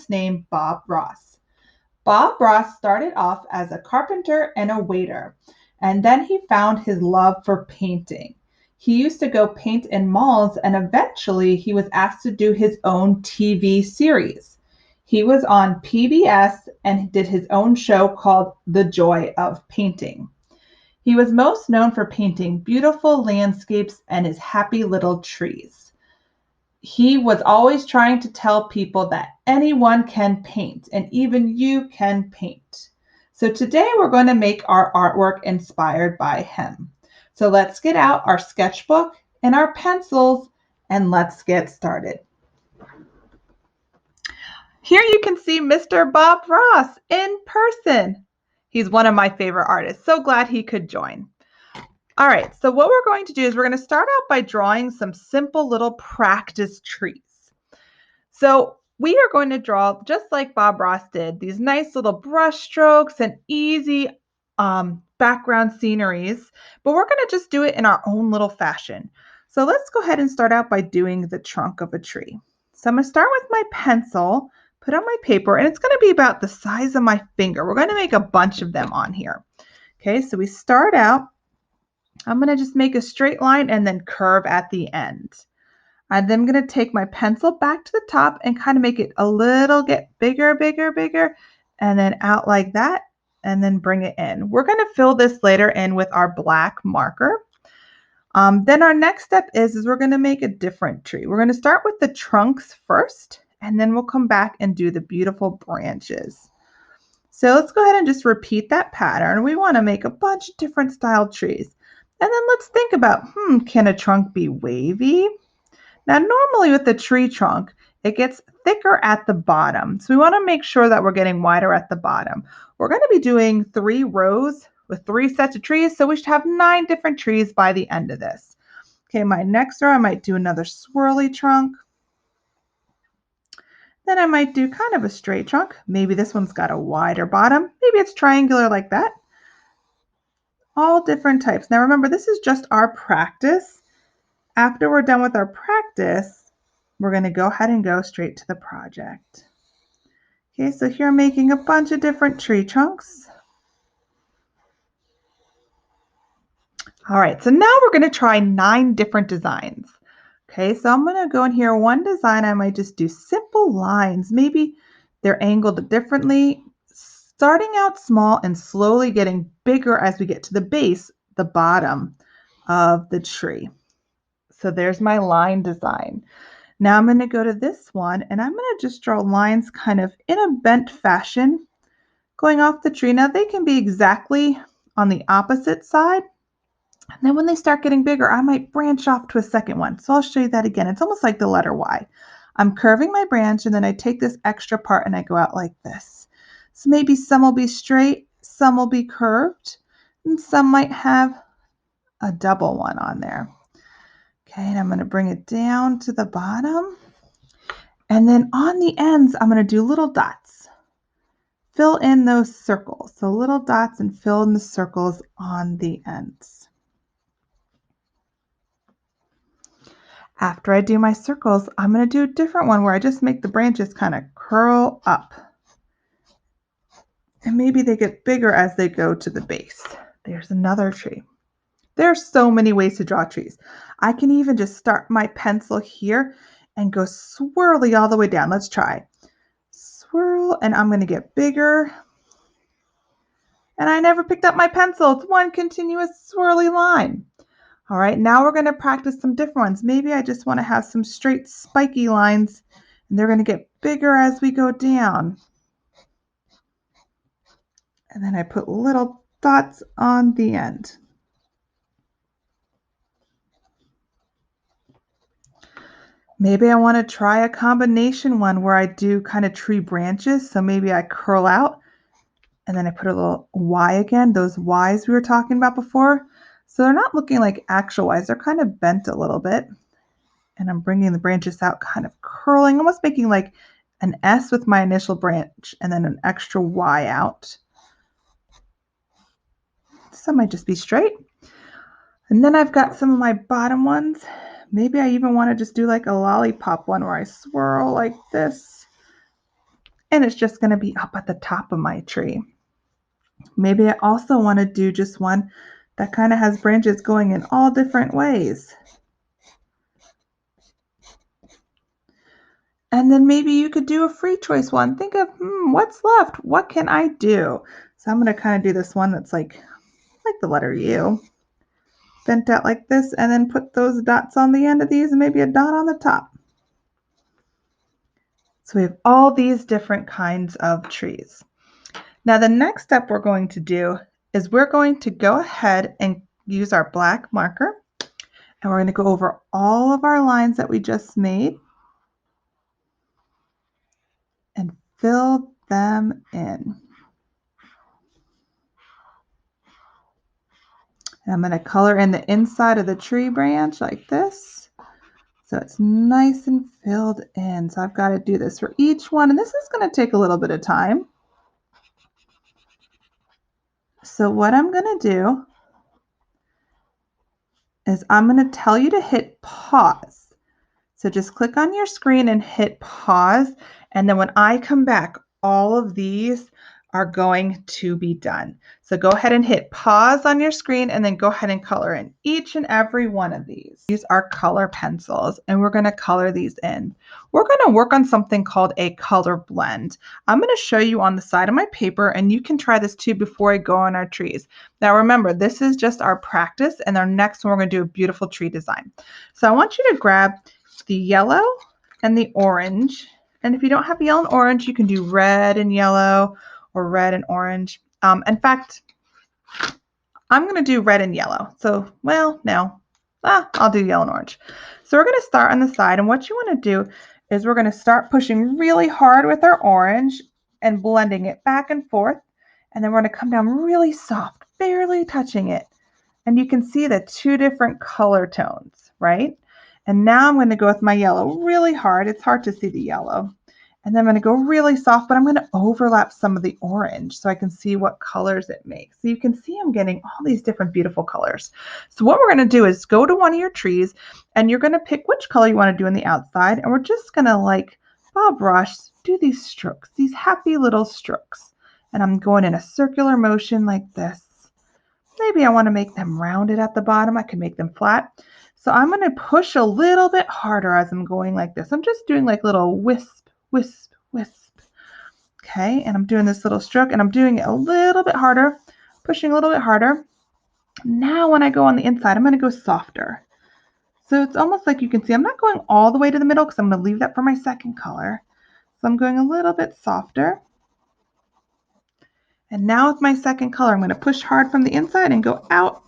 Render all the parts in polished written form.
artist named Bob Ross. Bob Ross started off as a carpenter and a waiter, and then he found his love for painting. He used to go paint in malls, and eventually he was asked to do his own TV series. He was on PBS and did his own show called The Joy of Painting. He was most known for painting beautiful landscapes and his happy little trees. He was always trying to tell people that anyone can paint and even you can paint. So today we're going to make our artwork inspired by him. So let's get out our sketchbook and our pencils and let's get started. Here you can see Mr. Bob Ross in person. He's one of my favorite artists. So glad he could join. All right, so what we're going to do is we're going to start out by drawing some simple little practice trees. So we are going to draw, just like Bob Ross did, these nice little brush strokes and easy background sceneries, but we're going to just do it in our own little fashion. So let's go ahead and start out by doing the trunk of a tree. So I'm going to start with my pencil, put on my paper, and it's going to be about the size of my finger. We're going to make a bunch of them on here. Okay, so we start out. I'm going to just make a straight line and then curve at the end. I'm then going to take my pencil back to the top and kind of make it get bigger, and then out like that, and then bring it in. We're going to fill this later in with our black marker. Then our next step is we're going to make a different tree. We're going to start with the trunks first, and then we'll come back and do the beautiful branches. So let's go ahead and just repeat that pattern. We want to make a bunch of different style trees. And then let's think about, can a trunk be wavy? Now, normally with the tree trunk, it gets thicker at the bottom. So we want to make sure that we're getting wider at the bottom. We're going to be doing 3 rows with 3 sets of trees, so we should have 9 different trees by the end of this. Okay, my next row, I might do another swirly trunk. Then I might do kind of a straight trunk. Maybe this one's got a wider bottom. Maybe it's triangular like that. All different types. Now remember, this is just our practice. After we're done with our practice, we're going to go ahead and go straight to the project. Okay, so here I'm making a bunch of different tree trunks. All right, so now we're going to try 9 different designs. Okay, so I'm going to go in here. One design, I might just do simple lines. Maybe they're angled differently, starting out small and slowly getting bigger as we get to the base, the bottom of the tree. So there's my line design. Now I'm going to go to this one and I'm going to just draw lines kind of in a bent fashion going off the tree. Now they can be exactly on the opposite side. And then when they start getting bigger, I might branch off to a second one. So I'll show you that again. It's almost like the letter Y. I'm curving my branch and then I take this extra part and I go out like this. So maybe some will be straight, some will be curved, and some might have a double one on there. Okay, and I'm going to bring it down to the bottom. And then on the ends, I'm going to do little dots. Fill in those circles. So little dots and fill in the circles on the ends. After I do my circles, I'm going to do a different one where I just make the branches kind of curl up. And maybe they get bigger as they go to the base. There's another tree. There are so many ways to draw trees. I can even just start my pencil here and go swirly all the way down. Let's try. Swirl, and I'm going to get bigger. And I never picked up my pencil. It's one continuous swirly line. All right, now we're going to practice some different ones. Maybe I just want to have some straight spiky lines, and they're going to get bigger as we go down. And then I put little dots on the end. Maybe I want to try a combination one where I do kind of tree branches. So maybe I curl out and then I put a little Y again, those Ys we were talking about before. So they're not looking like actual Ys, they're kind of bent a little bit. And I'm bringing the branches out, kind of curling, almost making like an S with my initial branch and then an extra Y out. Some might just be straight. And then I've got some of my bottom ones. Maybe I even want to just do like a lollipop one where I swirl like this. and it's just going to be up at the top of my tree. Maybe I also want to do just one that kind of has branches going in all different ways. And then maybe you could do a free choice one. Think of, what's left? What can I do? So I'm going to kind of do this one that's like the letter U, bent out like this, and then put those dots on the end of these and maybe a dot on the top. So we have all these different kinds of trees. Now the next step we're going to do is we're going to go ahead and use our black marker, and we're going to go over all of our lines that we just made and fill them in. And I'm going to color in the inside of the tree branch like this, so it's nice and filled in. So I've got to do this for each one, and this is going to take a little bit of time. So what I'm going to do is I'm going to tell you to hit pause. So just click on your screen and hit pause. And then when I come back, all of these are going to be done. So go ahead and hit pause on your screen and then go ahead and color in each and every one of these. These are color pencils and we're going to color these in. We're going to work on something called a color blend. I'm going to show you on the side of my paper, and you can try this too before I go on our trees. Now remember, this is just our practice, and our next one we're going to do a beautiful tree design. So I want you to grab the yellow and the orange, and if you don't have yellow and orange, you can do red and yellow or red and orange. In fact, I'm going to do red and yellow. So, well, no, I'll do yellow and orange. So we're going to start on the side, and what you want to do is we're going to start pushing really hard with our orange and blending it back and forth, and then we're going to come down really soft, barely touching it. And you can see the two different color tones, right? And now I'm going to go with my yellow really hard. It's hard to see the yellow. And then I'm going to go really soft, but I'm going to overlap some of the orange so I can see what colors it makes. So you can see I'm getting all these different beautiful colors. So what we're going to do is go to one of your trees, and you're going to pick which color you want to do on the outside. And we're just going to, like Bob Ross, do these strokes, these happy little strokes. And I'm going in a circular motion like this. Maybe I want to make them rounded at the bottom. I can make them flat. So I'm going to push a little bit harder as I'm going like this. I'm just doing like little wisp, wisp, wisp. Okay, and I'm doing this little stroke, and I'm doing it a little bit harder, pushing a little bit harder. Now when I go on the inside, I'm going to go softer. So it's almost like you can see I'm not going all the way to the middle because I'm going to leave that for my second color. So I'm going a little bit softer. And now with my second color, I'm going to push hard from the inside and go out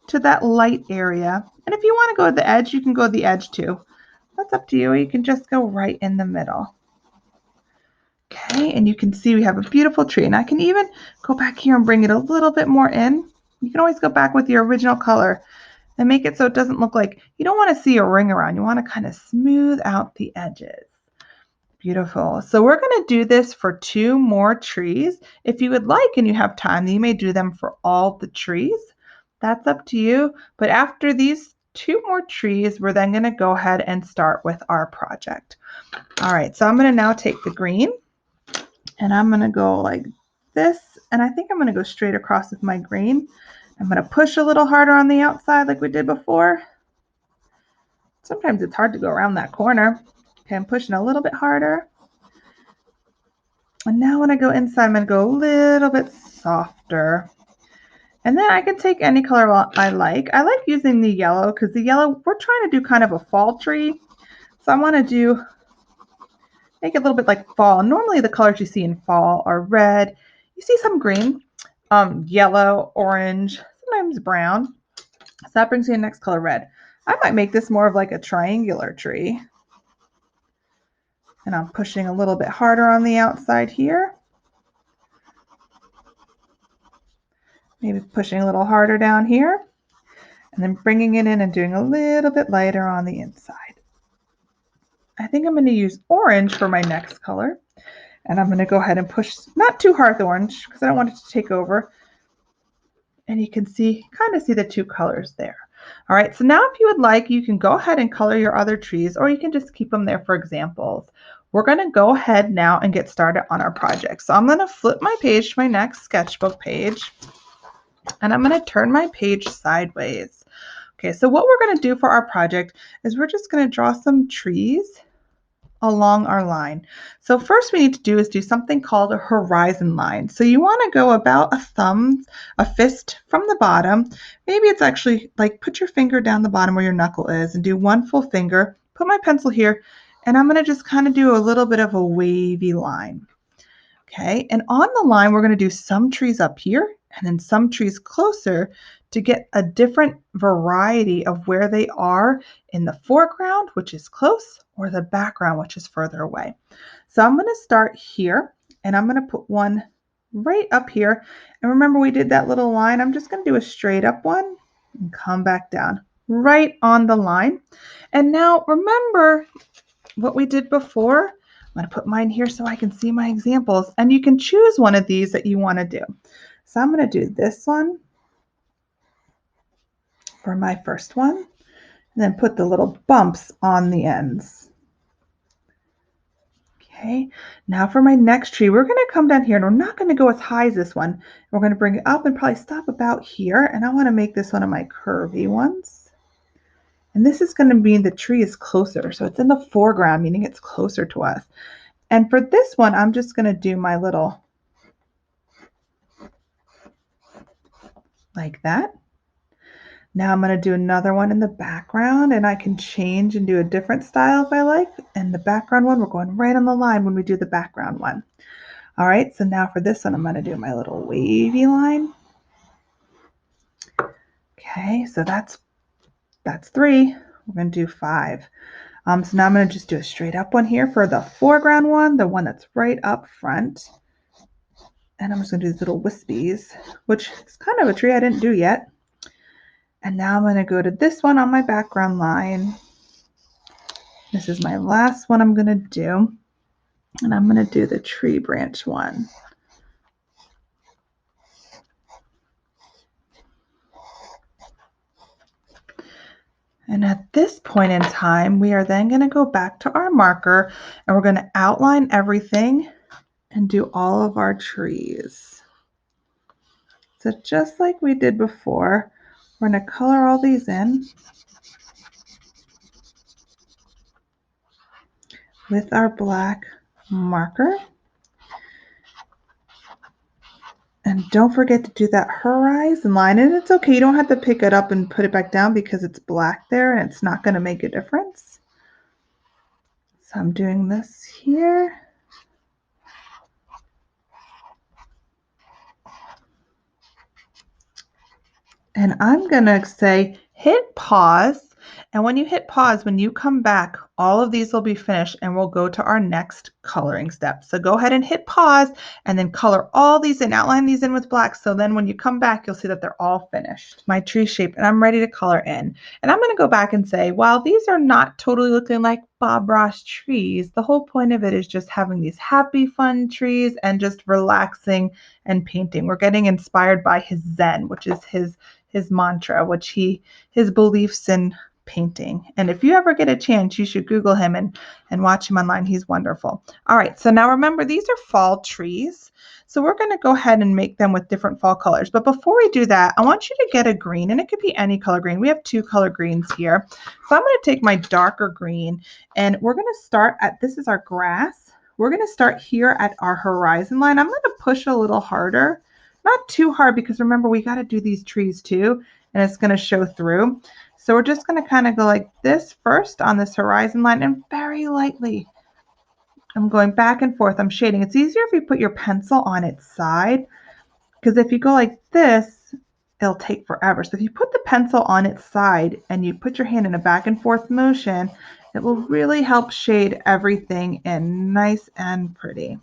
to that light area. And if you want to go to the edge, you can go to the edge too. That's up to you. You can just go right in the middle. Okay, and you can see we have a beautiful tree. And I can even go back here and bring it a little bit more in. You can always go back with your original color and make it so it doesn't look like, you don't want to see a ring around. You want to kind of smooth out the edges. Beautiful. So we're going to do this for 2 more trees. If you would like and you have time, you may do them for all the trees. That's up to you. But after these 2 more trees, we're then going to go ahead and start with our project. All right, so I'm going to now take the green, and I'm going to go like this. And I think I'm going to go straight across with my green. I'm going to push a little harder on the outside like we did before. Sometimes it's hard to go around that corner. Okay, I'm pushing a little bit harder. And now when I go inside, I'm going to go a little bit softer. And then I can take any color I like. I like using the yellow because the yellow, we're trying to do kind of a fall tree. So I want to make it a little bit like fall. And normally the colors you see in fall are red. You see some green, yellow, orange, sometimes brown. So that brings me to the next color, red. I might make this more of like a triangular tree. And I'm pushing a little bit harder on the outside here. Maybe pushing a little harder down here. And then bringing it in and doing a little bit lighter on the inside. I think I'm going to use orange for my next color. And I'm going to go ahead and push, not too hard the orange, because I don't want it to take over. And you can kind of see the 2 colors there. All right, so now if you would like, you can go ahead and color your other trees, or you can just keep them there for examples. we're going to go ahead now and get started on our project. So I'm going to flip my page to my next sketchbook page, and I'm going to turn my page sideways. Okay, so what we're going to do for our project is we're just going to draw some trees along our line. So first we need to do is do something called a horizon line. So you want to go about a fist from the bottom. Maybe it's actually like put your finger down the bottom where your knuckle is and do one full finger. Put my pencil here, and I'm going to just kind of do a little bit of a wavy line. Okay, and on the line we're going to do some trees up here and then some trees closer to get a different variety of where they are in the foreground, which is close, or the background, which is further away. So I'm going to start here, and I'm going to put one right up here. And remember, we did that little line. I'm just going to do a straight up one and come back down right on the line. And now remember what we did before. I'm going to put mine here so I can see my examples, and you can choose one of these that you want to do. So I'm going to do this one for my first one, and then put the little bumps on the ends. Okay, now for my next tree, we're going to come down here, and we're not going to go as high as this one. We're going to bring it up and probably stop about here, and I want to make this one of my curvy ones. And this is going to mean the tree is closer, so it's in the foreground, meaning it's closer to us. And for this one, I'm just going to do my little like that. Now I'm going to do another one in the background, and I can change and do a different style if I like. And the background one, we're going right on the line when we do the background one. All right, so now for this one, I'm going to do my little wavy line. Okay, so that's 3. We're going to do 5. So now I'm going to just do a straight up one here for the foreground one, the one that's right up front. And I'm just going to do these little wispies, which is kind of a tree I didn't do yet. And now I'm going to go to this one on my background line. This is my last one I'm going to do. And I'm going to do the tree branch one. And at this point in time, we are then going to go back to our marker, and we're going to outline everything and do all of our trees. So just like we did before, we're going to color all these in with our black marker. And don't forget to do that horizon line. And it's okay, you don't have to pick it up and put it back down because it's black there and it's not going to make a difference. So I'm doing this here. And I'm going to say hit pause. And when you hit pause, when you come back, all of these will be finished and we'll go to our next coloring step. So go ahead and hit pause and then color all these in, outline these in with black. So then when you come back, you'll see that they're all finished. My tree shape, and I'm ready to color in. And I'm going to go back and say, while these are not totally looking like Bob Ross trees, the whole point of it is just having these happy, fun trees and just relaxing and painting. We're getting inspired by his Zen, which is his mantra, his beliefs in painting. And if you ever get a chance, you should Google him and watch him online. He's wonderful. All right, so now remember, these are fall trees. So we're going to go ahead and make them with different fall colors. But before we do that, I want you to get a green, and it could be any color green. We have 2 color greens here. So I'm going to take my darker green, and we're going to start at, this is our grass. We're going to start here at our horizon line. I'm going to push a little harder. Not too hard, because remember, we got to do these trees too, and it's going to show through. So we're just going to kind of go like this first on this horizon line, and very lightly. I'm going back and forth. I'm shading. It's easier if you put your pencil on its side, because if you go like this, it'll take forever. So if you put the pencil on its side and you put your hand in a back and forth motion, it will really help shade everything in nice and pretty.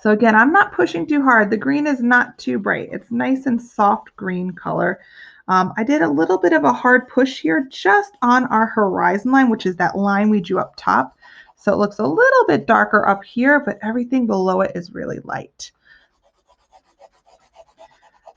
So again, I'm not pushing too hard. The green is not too bright. It's nice and soft green color. I did a little bit of a hard push here just on our horizon line, which is that line we drew up top. So it looks a little bit darker up here, but everything below it is really light.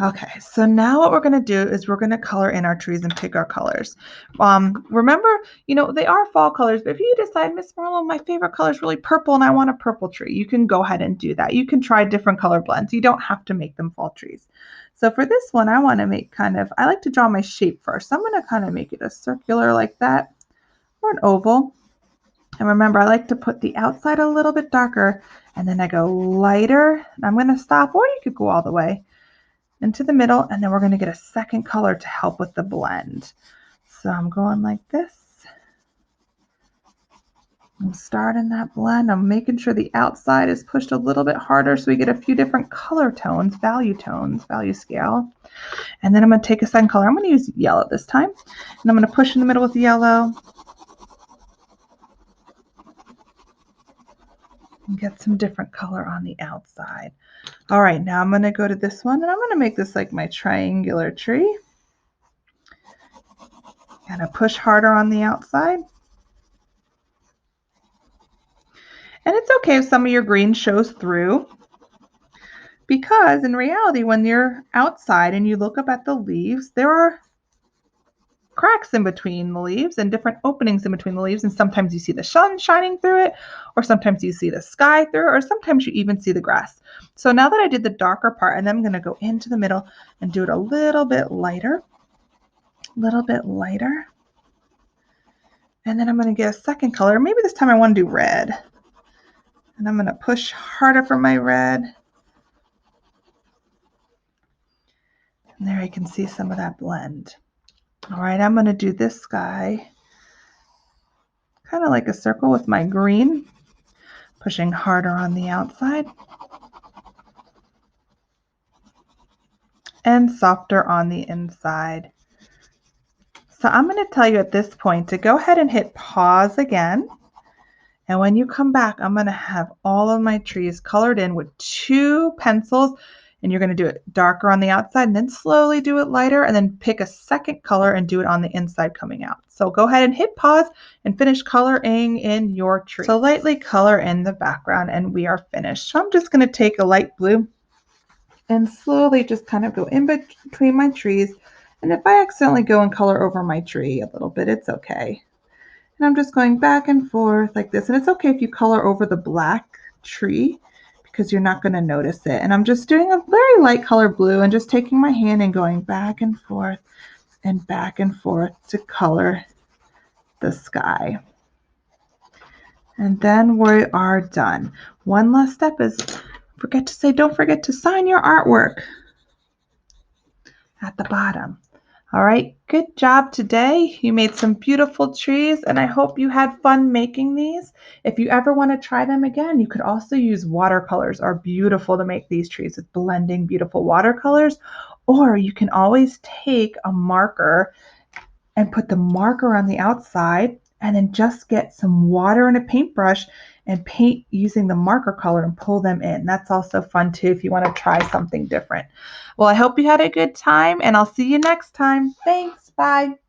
Okay, so now what we're going to do is we're going to color in our trees and pick our colors. Remember, they are fall colors, but if you decide, Miss Marlowe, my favorite color is really purple and I want a purple tree, you can go ahead and do that. You can try different color blends. You don't have to make them fall trees. So for this one, I want to make I like to draw my shape first. So I'm going to kind of make it a circular like that or an oval. And remember, I like to put the outside a little bit darker and then I go lighter. I'm going to stop, or you could go all the way into the middle, and then we're going to get a second color to help with the blend. So I'm going like this. I'm starting that blend. I'm making sure the outside is pushed a little bit harder so we get a few different color tones, value scale. And then I'm going to take a second color. I'm going to use yellow this time. And I'm going to push in the middle with yellow. And get some different color on the outside. All right, now I'm going to go to this one, and I'm going to make this like my triangular tree. Kind of push harder on the outside. And it's okay if some of your green shows through, because in reality, when you're outside and you look up at the leaves, there are cracks in between the leaves and different openings in between the leaves, and sometimes you see the sun shining through it, or sometimes you see the sky through it, or sometimes you even see the grass. So now that I did the darker part, and then I'm going to go into the middle and do it a little bit lighter, and then I'm going to get a second color. Maybe this time I want to do red, and I'm going to push harder for my red. And there you can see some of that blend. All right, I'm going to do this sky kind of like a circle with my green, pushing harder on the outside and softer on the inside. So I'm going to tell you at this point to go ahead and hit pause again. And when you come back, I'm going to have all of my trees colored in with 2 pencils. And you're going to do it darker on the outside and then slowly do it lighter, and then pick a second color and do it on the inside coming out. So go ahead and hit pause and finish coloring in your tree. So lightly color in the background and we are finished. So I'm just going to take a light blue and slowly just kind of go in between my trees. And if I accidentally go and color over my tree a little bit, it's okay. And I'm just going back and forth like this. And it's okay if you color over the black tree, because you're not going to notice it. And I'm just doing a very light color blue and just taking my hand and going back and forth to color the sky. And then we are done. One last step is, don't forget to sign your artwork at the bottom. All right, good job today. You made some beautiful trees, and I hope you had fun making these. If you ever want to try them again, you could also use watercolors. Are beautiful to make these trees with blending beautiful watercolors. Or you can always take a marker and put the marker on the outside, and then just get some water and a paintbrush and paint using the marker color and pull them in. That's also fun too if you want to try something different. Well, I hope you had a good time, and I'll see you next time. Thanks. Bye.